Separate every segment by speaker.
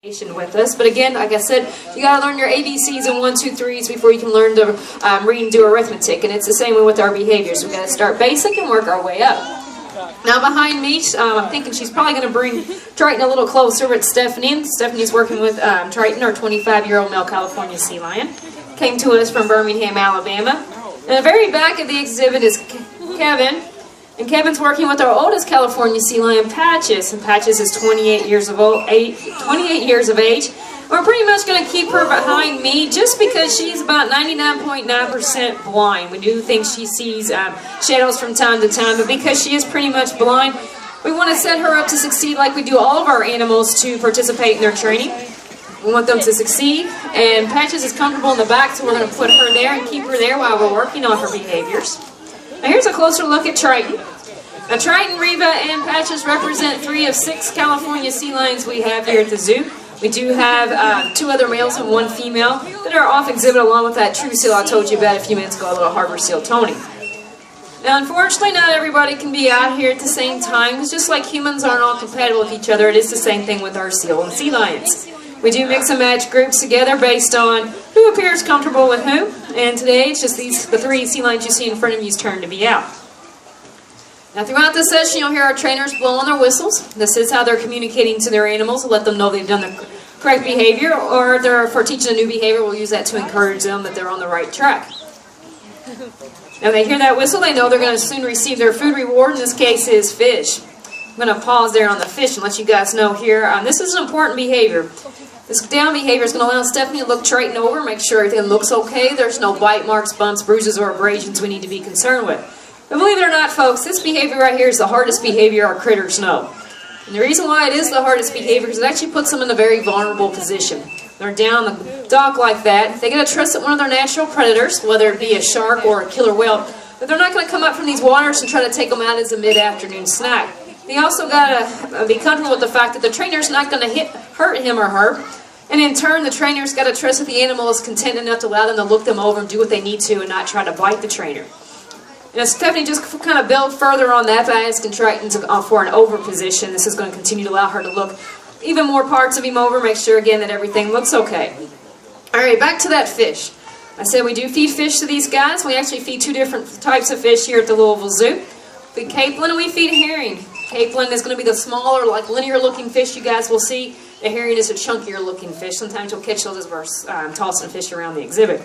Speaker 1: With us, but again, like I said, you got to learn your ABCs and 1, 2, 3s before you can learn to read and do arithmetic, and it's the same way with our behaviors. We've got to start basic and work our way up. Now behind me, I'm thinking she's probably going to bring Triton a little closer with Stephanie. Stephanie's working with Triton, our 25-year-old male California sea lion. Came to us from Birmingham, Alabama. And the very back of the exhibit is Kevin. And Kevin's working with our oldest California sea lion, Patches. And Patches is 28 years of age. We're pretty much going to keep her behind me just because she's about 99.9% blind. We do think she sees shadows from time to time, but because she is pretty much blind, we want to set her up to succeed like we do all of our animals to participate in their training. We want them to succeed, and Patches is comfortable in the back, so we're going to put her there and keep her there while we're working on her behaviors. Now here's a closer look at Triton. Now Triton, Reva, and Patches represent 3 of 6 California sea lions we have here at the zoo. We do have 2 other males and 1 female that are off exhibit along with that true seal I told you about a few minutes ago, a little harbor seal, Tony. Now unfortunately not everybody can be out here at the same time, because just like humans aren't all compatible with each other, it is the same thing with our seal and sea lions. We do mix and match groups together based on who appears comfortable with who, and today it's just the 3 sea lions you see in front of you's turn to be out. Now throughout this session you'll hear our trainers blow on their whistles. This is how they're communicating to their animals to let them know they've done the correct behavior, or if they're for teaching a new behavior, we'll use that to encourage them that they're on the right track. Now they hear that whistle, they know they're going to soon receive their food reward. In this case is fish. I'm going to pause there on the fish and let you guys know here, this is an important behavior. This down behavior is going to allow Stephanie to look Triton over, make sure everything looks okay. There's no bite marks, bumps, bruises, or abrasions we need to be concerned with. But believe it or not, folks, this behavior right here is the hardest behavior our critters know. And the reason why it is the hardest behavior is it actually puts them in a very vulnerable position. They're down the dock like that. They get to trust that one of their natural predators, whether it be a shark or a killer whale, but they're not going to come up from these waters and try to take them out as a mid-afternoon snack. They also got to be comfortable with the fact that the trainer's not going to hurt him or her. And in turn, the trainer's got to trust that the animal is content enough to allow them to look them over and do what they need to and not try to bite the trainer. And as Stephanie just kind of build further on that by asking Triton for an over position, this is going to continue to allow her to look even more parts of him over, make sure again that everything looks okay. Alright, back to that fish. I said we do feed fish to these guys. We actually feed 2 different types of fish here at the Louisville Zoo. We feed capelin and we feed herring. Capelin is going to be the smaller, like linear looking fish you guys will see. The herring is a chunkier looking fish. Sometimes you'll catch those as we're tossing fish around the exhibit.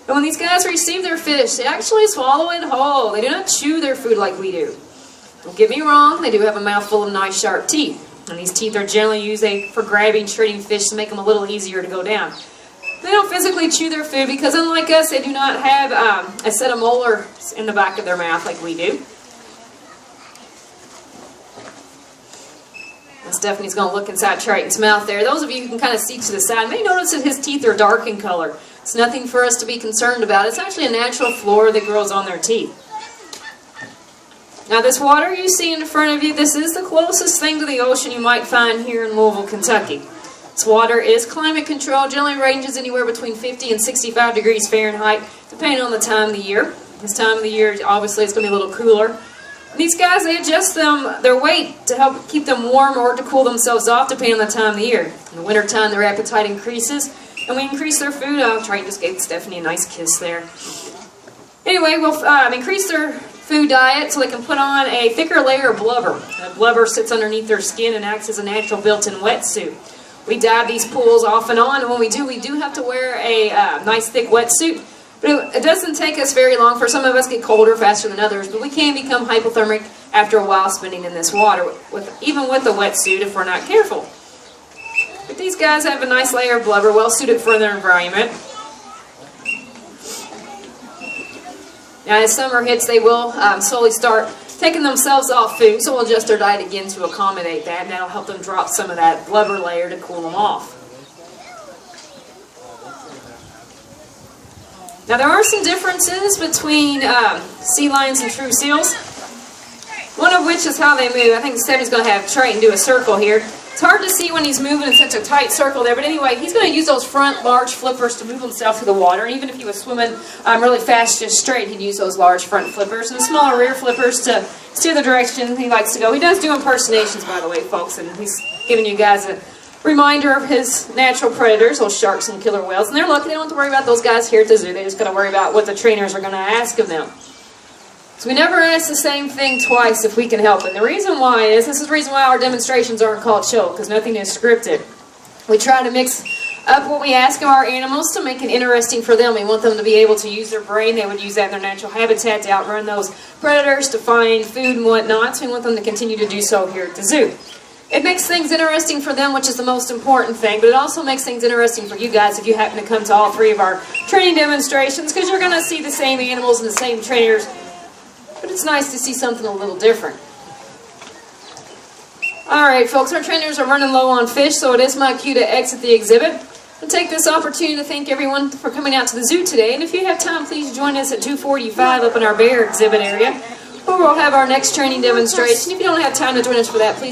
Speaker 1: But when these guys receive their fish, they actually swallow it whole. They do not chew their food like we do. Don't get me wrong, they do have a mouthful of nice sharp teeth. And these teeth are generally used for grabbing, treating fish to make them a little easier to go down. They don't physically chew their food because unlike us, they do not have a set of molars in the back of their mouth like we do. Stephanie's going to look inside Triton's mouth there. Those of you who can kind of see to the side may notice that his teeth are dark in color. It's nothing for us to be concerned about. It's actually a natural flora that grows on their teeth. Now this water you see in front of you, this is the closest thing to the ocean you might find here in Louisville, Kentucky. This water is climate controlled, generally ranges anywhere between 50 and 65 degrees Fahrenheit, depending on the time of the year. This time of the year, obviously, it's going to be a little cooler. These guys, they adjust their weight to help keep them warm or to cool themselves off depending on the time of the year. In the wintertime, their appetite increases, and we increase their food. I'll try and just give Stephanie a nice kiss there. Anyway, we'll increase their food diet so they can put on a thicker layer of blubber. That blubber sits underneath their skin and acts as a natural built-in wetsuit. We dive these pools off and on, and when we do have to wear a nice thick wetsuit. But it doesn't take us very long. For some of us get colder faster than others, but we can become hypothermic after a while spending in this water, even with a wetsuit if we're not careful. But these guys have a nice layer of blubber, well suited for their environment. Now as summer hits, they will slowly start taking themselves off food, so we'll adjust their diet again to accommodate that, and that'll help them drop some of that blubber layer to cool them off. Now there are some differences between sea lions and true seals. One of which is how they move. I think Stephanie's going to have Triton do a circle here. It's hard to see when he's moving in such a tight circle there, but anyway, he's going to use those front large flippers to move himself through the water. And even if he was swimming really fast, just straight, he'd use those large front flippers and the smaller rear flippers to steer the direction he likes to go. He does do impersonations, by the way, folks, and he's giving you guys reminder of his natural predators, those sharks and killer whales. And they're lucky they don't have to worry about those guys here at the zoo. They just got to worry about what the trainers are going to ask of them. So we never ask the same thing twice if we can help it. And the reason why is, this is the reason why our demonstrations aren't called show, because nothing is scripted. We try to mix up what we ask of our animals to make it interesting for them. We want them to be able to use their brain. They would use that in their natural habitat to outrun those predators, to find food and whatnot. So we want them to continue to do so here at the zoo. It makes things interesting for them, which is the most important thing, but it also makes things interesting for you guys if you happen to come to all 3 of our training demonstrations, because you're going to see the same animals and the same trainers, but it's nice to see something a little different. Alright folks, our trainers are running low on fish, so it is my cue to exit the exhibit. I'll take this opportunity to thank everyone for coming out to the zoo today, and if you have time, please join us at 2:45 up in our bear exhibit area, where we'll have our next training demonstration. If you don't have time to join us for that, please